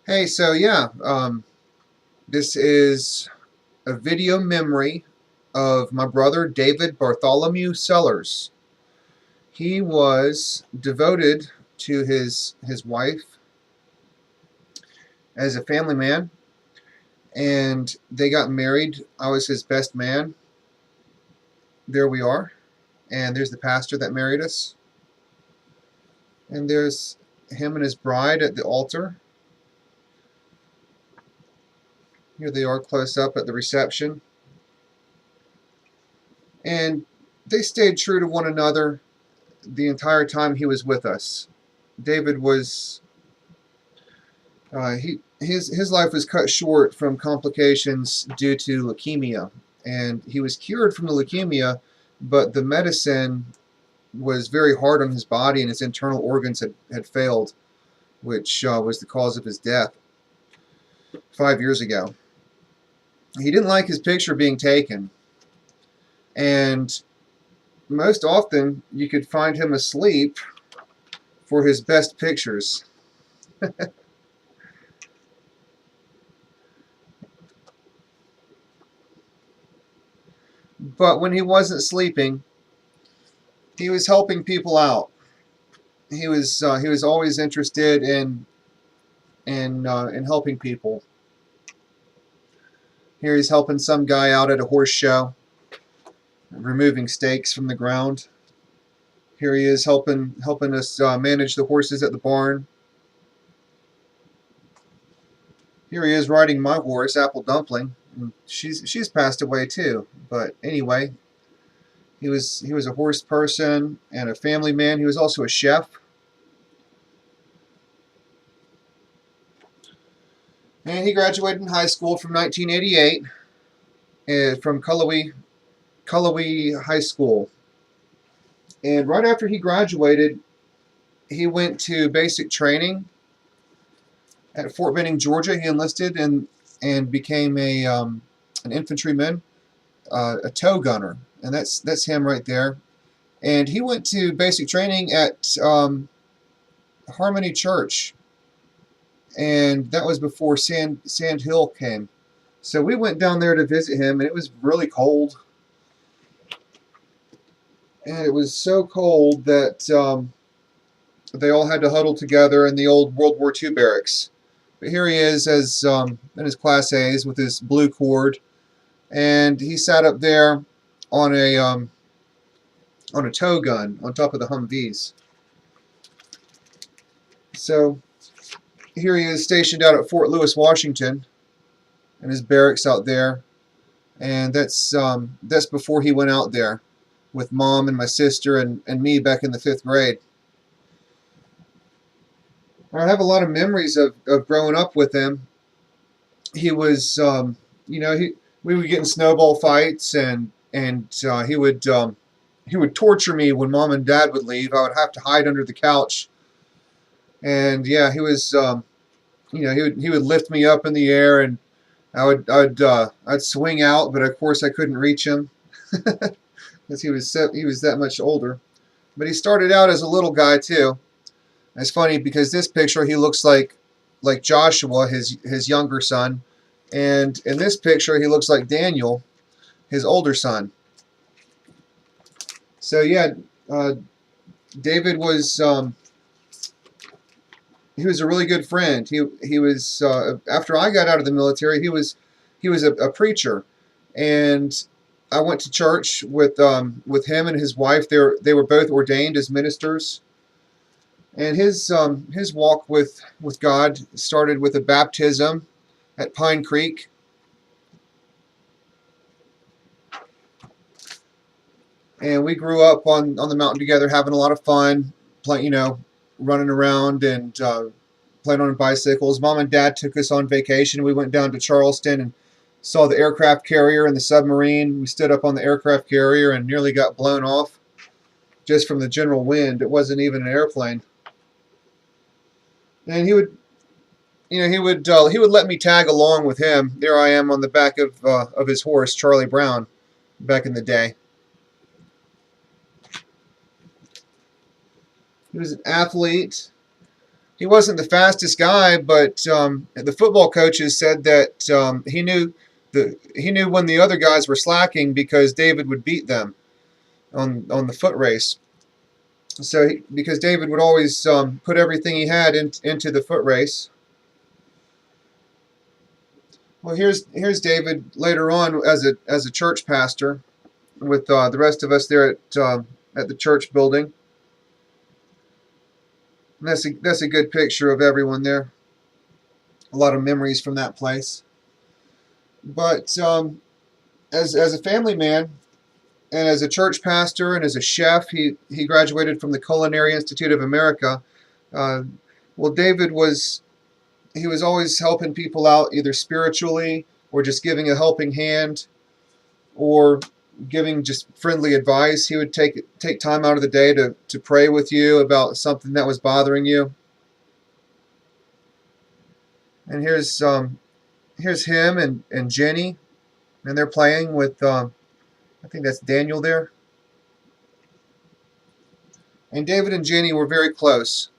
Hey, so yeah, this is a video memory of my brother David Bartholomew Sellers. He was devoted to his wife as a family man, and they got married. I was his best man. There we are, and there's the pastor that married us, and there's him and his bride at the altar. Here they are close up at the reception, and they stayed true to one another the entire time he was with us. David was his life was cut short from complications due to leukemia, and he was cured from the leukemia, but the medicine was very hard on his body, and his internal organs had failed, which was the cause of his death 5 years ago. He didn't like his picture being taken, and most often you could find him asleep for his best pictures. But when he wasn't sleeping, he was helping people out. He was always interested in helping people. Here he's helping some guy out at a horse show, removing stakes from the ground. Here he is helping us manage the horses at the barn. Here he is riding my horse, Apple Dumpling. And she's passed away too. But anyway, he was a horse person and a family man. He was also a chef. And he graduated in high school from 1988 from Cullowhee High School. And right after he graduated, he went to basic training at Fort Benning, Georgia. He enlisted and became an infantryman, a tow gunner, and that's him right there. And he went to basic training at Harmony Church, and that was before Sand Hill came. So we went down there to visit him, and it was really cold. And it was so cold that they all had to huddle together in the old World War II barracks. But here he is as in his Class A's with his blue cord, and he sat up there on a tow gun on top of the Humvees. So here he is stationed out at Fort Lewis, Washington, in his barracks out there, and that's before he went out there with Mom and my sister and me back in the 5th grade. I have a lot of memories of growing up with him. He was, we would get in snowball fights, and he would torture me when Mom and Dad would leave. I would have to hide under the couch, and yeah, he was, he would lift me up in the air, and I'd swing out, but of course I couldn't reach him because he was that much older. But he started out as a little guy too. It's funny because this picture he looks like Joshua, his younger son, and in this picture he looks like Daniel, his older son. So yeah, David was he was a really good friend. He was after I got out of the military, he was a preacher, and I went to church with him and his wife. They were both ordained as ministers. And his walk with God started with a baptism at Pine Creek. And we grew up on the mountain together, having a lot of fun, running around and playing on bicycles. Mom and Dad took us on vacation. We went down to Charleston and saw the aircraft carrier and the submarine. We stood up on the aircraft carrier and nearly got blown off just from the general wind. It wasn't even an airplane. And he would let me tag along with him. There I am on the back of his horse, Charlie Brown, back in the day. He was an athlete. he wasn't the fastest guy, but the football coaches said that he knew when the other guys were slacking because David would beat them on the foot race. So because David would always put everything he had into the foot race. Well, here's David later on as a church pastor with the rest of us there at the church building. And that's a good picture of everyone there. A lot of memories from that place. But as a family man and as a church pastor and as a chef, he graduated from the Culinary Institute of America. Well, David was always helping people out, either spiritually or just giving a helping hand or giving just friendly advice. He would take time out of the day to pray with you about something that was bothering you. And here's him and Jenny, and they're playing with I think that's Daniel there. And David and Jenny were very close.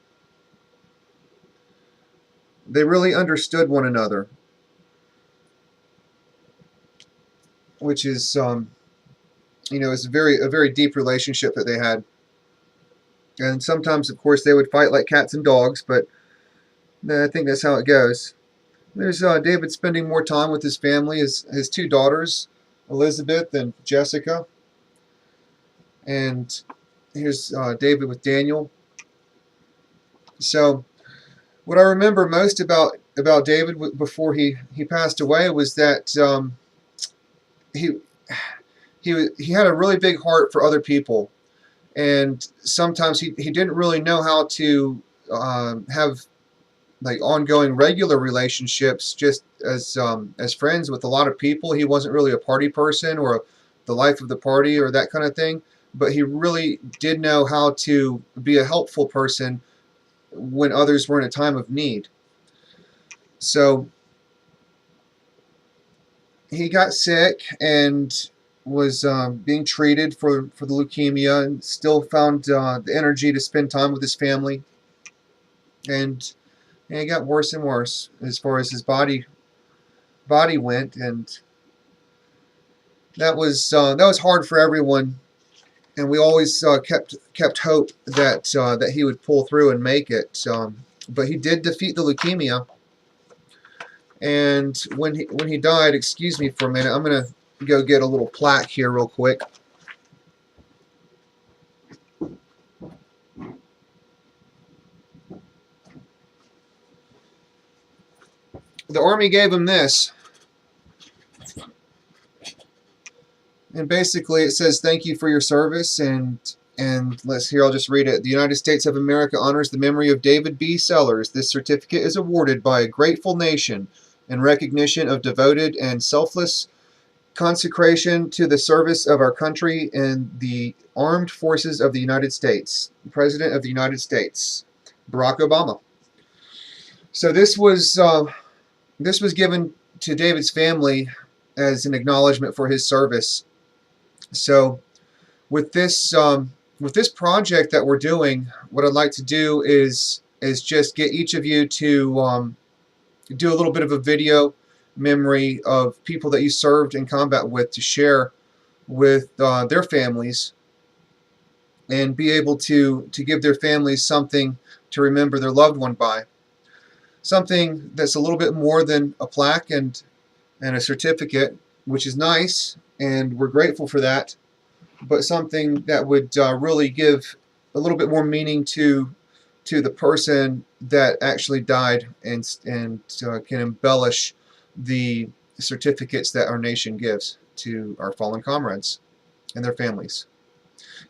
They really understood one another, which is it's a very deep relationship that they had. And sometimes, of course, they would fight like cats and dogs, but I think that's how it goes. There's David spending more time with his family, his two daughters, Elizabeth and Jessica. And here's David with Daniel. So what I remember most about David before he passed away was that he had a really big heart for other people, and sometimes he didn't really know how to have like ongoing regular relationships just as friends with a lot of people. He wasn't really a party person or the life of the party or that kind of thing, but he really did know how to be a helpful person when others were in a time of need. So he got sick and was being treated for the leukemia, and still found the energy to spend time with his family. And it got worse and worse as far as his body went, and that was hard for everyone. And we always kept hope that he would pull through and make it. But he did defeat the leukemia. And when he died, excuse me for a minute, I'm gonna go get a little plaque here real quick. The Army gave him this. And basically it says, "Thank you for your service," and I'll just read it. "The United States of America honors the memory of David B. Sellers. This certificate is awarded by a grateful nation in recognition of devoted and selfless consecration to the service of our country and the armed forces of the United States. The President of the United States, Barack Obama." So this was given to David's family as an acknowledgement for his service. So with this project that we're doing, what I'd like to do is just get each of you to do a little bit of a video memory of people that you served in combat with, to share with their families, and be able to give their families something to remember their loved one by. Something that's a little bit more than a plaque and a certificate, which is nice, and we're grateful for that, but something that would really give a little bit more meaning to the person that actually died, and can embellish the certificates that our nation gives to our fallen comrades and their families.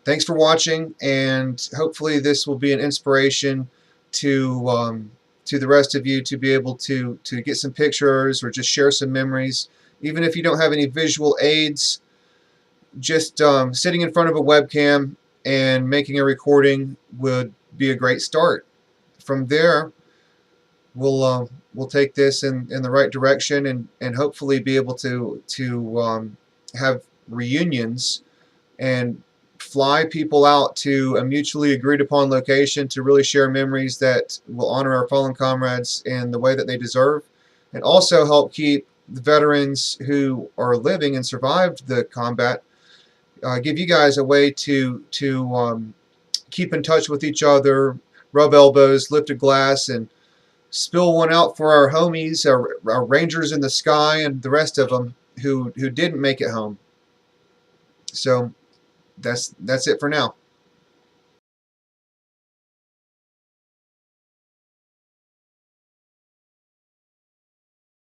Thanks for watching, and hopefully this will be an inspiration to the rest of you to be able to get some pictures or just share some memories. Even if you don't have any visual aids, just sitting in front of a webcam and making a recording would be a great start. From there, we'll take this in the right direction, and hopefully be able to have reunions and fly people out to a mutually agreed upon location to really share memories that will honor our fallen comrades in the way that they deserve, and also help keep the veterans who are living and survived the combat, give you guys a way to keep in touch with each other, rub elbows, lift a glass, and spill one out for our homies, our Rangers in the sky, and the rest of them who didn't make it home. So that's it for now.